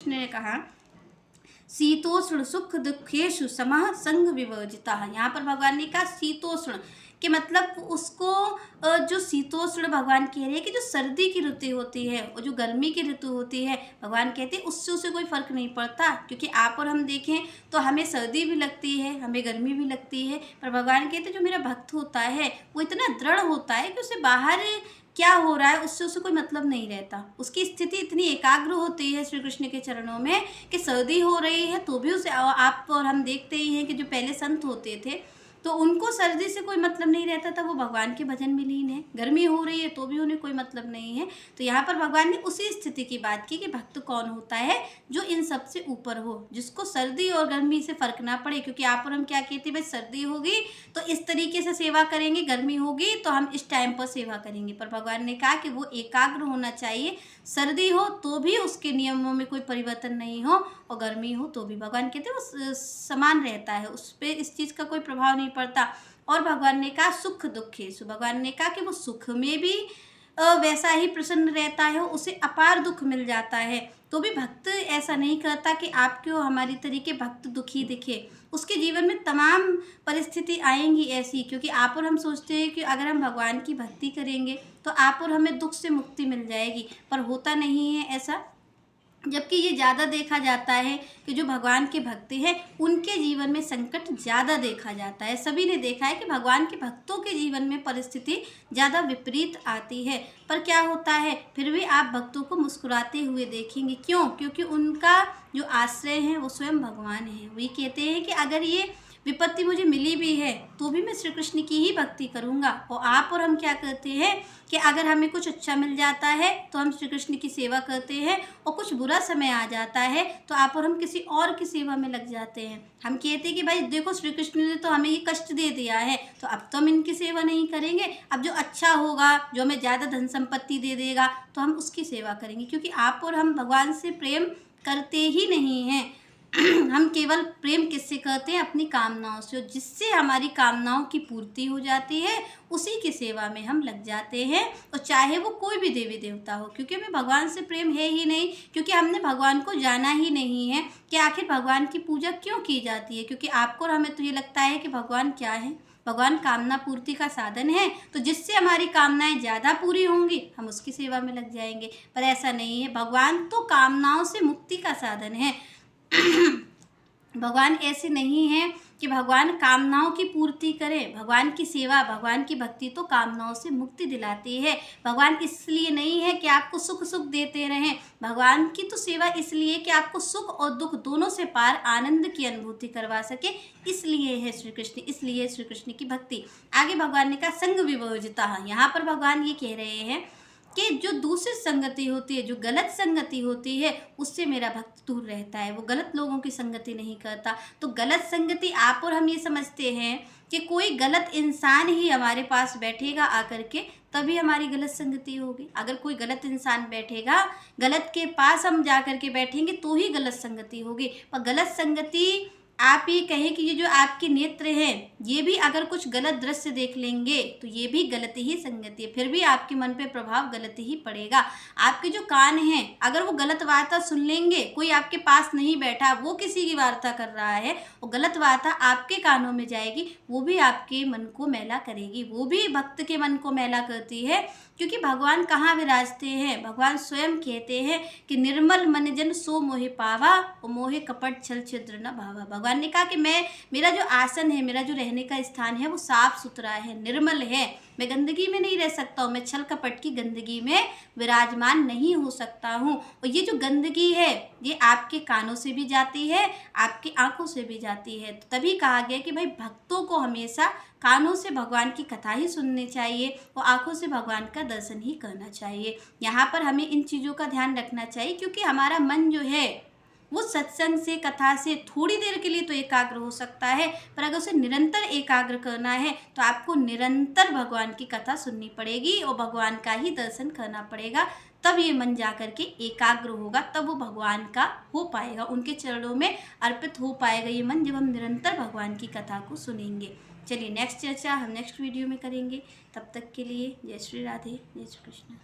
कृष्ण ने कहा शीतोष्ण सुख दुखेशु समः संग विवर्जितः। यहाँ पर भगवान ने कहा शीतोष्ण कि मतलब उसको जो शीतोष्ण भगवान कह रहे हैं कि जो सर्दी की ऋतु होती है और जो गर्मी की ऋतु होती है, भगवान कहते हैं उससे उसे कोई फ़र्क नहीं पड़ता, क्योंकि आप और हम देखें तो हमें सर्दी भी लगती है, हमें गर्मी भी लगती है, पर भगवान कहते हैं जो मेरा भक्त होता है वो इतना दृढ़ होता है कि उसे बाहर क्या हो रहा है उससे उसे कोई मतलब नहीं रहता। उसकी स्थिति इतनी एकाग्र होती है श्री कृष्ण के चरणों में कि सर्दी हो रही है तो भी उसे, आप और हम देखते ही हैं कि जो पहले संत होते थे तो उनको सर्दी से कोई मतलब नहीं रहता था, वो भगवान के भजन में लीन है। गर्मी हो रही है तो भी उन्हें कोई मतलब नहीं है। तो यहाँ पर भगवान ने उसी स्थिति की बात की कि भक्त कौन होता है जो इन सब से ऊपर हो, जिसको सर्दी और गर्मी से फर्क ना पड़े। क्योंकि आप और हम क्या कहते हैं, भाई सर्दी होगी तो इस तरीके से सेवा करेंगे, गर्मी होगी तो हम इस टाइम पर सेवा करेंगे। पर भगवान ने कहा कि वो एकाग्र होना चाहिए, सर्दी हो तो भी उसके नियमों में कोई परिवर्तन नहीं हो और गर्मी हो तो भी भगवान कहते हैं वो समान रहता है, उस पर इस चीज़ का कोई प्रभाव नहीं पड़ता। और भगवान ने कहा सुख दुखेशु, भगवान ने कहा कि वो सुख में भी वैसा ही प्रसन्न रहता है, उसे अपार दुख मिल जाता है तो भी भक्त ऐसा नहीं करता कि आपको हमारी तरीके भक्त दुखी दिखे। उसके जीवन में तमाम परिस्थिति आएंगी ऐसी, क्योंकि आप और हम सोचते हैं कि अगर हम भगवान की भक्ति करेंगे तो आप और हमें दुख से मुक्ति मिल जाएगी, पर होता नहीं है ऐसा। जबकि ये ज़्यादा देखा जाता है कि जो भगवान के भक्त हैं उनके जीवन में संकट ज़्यादा देखा जाता है। सभी ने देखा है कि भगवान के भक्तों के जीवन में परिस्थिति ज़्यादा विपरीत आती है, पर क्या होता है फिर भी आप भक्तों को मुस्कुराते हुए देखेंगे। क्यों? क्योंकि उनका जो आश्रय है वो स्वयं भगवान है। वही कहते हैं कि अगर ये विपत्ति मुझे मिली भी है तो भी मैं श्री कृष्ण की ही भक्ति करूँगा। और आप और हम क्या करते हैं कि अगर हमें कुछ अच्छा मिल जाता है तो हम श्री कृष्ण की सेवा करते हैं, और कुछ बुरा समय आ जाता है तो आप और हम किसी और की सेवा में लग जाते हैं। हम कहते हैं कि भाई देखो श्री कृष्ण ने तो हमें ये कष्ट दे दिया है तो अब तो हम इनकी सेवा नहीं करेंगे, अब जो अच्छा होगा, जो हमें ज़्यादा धन संपत्ति दे देगा तो हम उसकी सेवा करेंगे। क्योंकि आप और हम भगवान से प्रेम करते ही नहीं हैं। हम केवल प्रेम किससे करते हैं? अपनी कामनाओं से। जिससे हमारी कामनाओं की पूर्ति हो जाती है उसी की सेवा में हम लग जाते हैं, और चाहे वो कोई भी देवी देवता हो। क्योंकि हमें भगवान से प्रेम है ही नहीं, क्योंकि हमने भगवान को जाना ही नहीं है कि आखिर भगवान की पूजा क्यों की जाती है। क्योंकि आपको और हमें तो ये लगता है कि भगवान क्या है, भगवान कामना पूर्ति का साधन है, तो जिससे हमारी कामनाएं ज़्यादा पूरी होंगी हम उसकी सेवा में लग जाएंगे। पर ऐसा नहीं है, भगवान तो कामनाओं से मुक्ति का साधन है। भगवान ऐसे नहीं है कि भगवान कामनाओं की पूर्ति करे। भगवान की सेवा, भगवान की भक्ति तो कामनाओं से मुक्ति दिलाती है। भगवान इसलिए नहीं है कि आपको सुख सुख देते रहें, भगवान की तो सेवा इसलिए कि आपको सुख और दुख दोनों से पार आनंद की अनुभूति करवा सके, इसलिए है श्री कृष्ण, इसलिए श्री कृष्ण की भक्ति। आगे भगवान ने कहा संग विवर्जिता। यहाँ पर भगवान ये कह रहे हैं कि जो दूसरी संगति होती है, जो गलत संगति होती है, उससे मेरा भक्त दूर रहता है, वो गलत लोगों की संगति नहीं करता। तो गलत संगति, आप और हम ये समझते हैं कि कोई गलत इंसान ही हमारे पास बैठेगा आकर के तभी हमारी गलत संगति होगी। अगर कोई गलत इंसान बैठेगा, गलत के पास हम जा कर के बैठेंगे तो ही गलत संगति होगी। पर गलत संगति, आप ये कहें कि ये जो आपके नेत्र हैं ये भी अगर कुछ गलत दृश्य देख लेंगे तो ये भी गलत ही संगति है, फिर भी आपके मन पे प्रभाव गलत ही पड़ेगा। आपके जो कान हैं अगर वो गलत वार्ता सुन लेंगे, कोई आपके पास नहीं बैठा, वो किसी की वार्ता कर रहा है और गलत वार्ता आपके कानों में जाएगी, वो भी आपके मन को मैला करेगी, वो भी भक्त के मन को मैला करती है। क्योंकि भगवान कहाँ विराजते हैं? भगवान स्वयं कहते हैं कि निर्मल मन जन सो मोहे पावा और मोहे कपट छल छिद्र न भावा। भगवान ने कहा कि मेरा जो आसन है, मेरा जो रहने का स्थान है वो साफ सुथरा है, निर्मल है, मैं गंदगी में नहीं रह सकता हूँ, मैं छल कपट की गंदगी में विराजमान नहीं हो सकता हूँ। और ये जो गंदगी है ये आपके कानों से भी जाती है, आपकी आंखों से भी जाती है। तो तभी कहा गया कि भाई भक्तों को हमेशा कानों से भगवान की कथा ही सुननी चाहिए और आंखों से भगवान का दर्शन ही करना चाहिए। यहाँ पर हमें इन चीज़ों का ध्यान रखना चाहिए, क्योंकि हमारा मन जो है वो सत्संग से, कथा से थोड़ी देर के लिए तो एकाग्र हो सकता है, पर अगर उसे निरंतर एकाग्र करना है तो आपको निरंतर भगवान की कथा सुननी पड़ेगी और भगवान का ही दर्शन करना पड़ेगा। तब ये मन जा कर के एकाग्र होगा, तब वो भगवान का हो पाएगा, उनके चरणों में अर्पित हो पाएगा ये मन, जब हम निरंतर भगवान की कथा को सुनेंगे। चलिए नेक्स्ट चर्चा हम नेक्स्ट वीडियो में करेंगे। तब तक के लिए जय श्री राधे, जय श्री कृष्ण।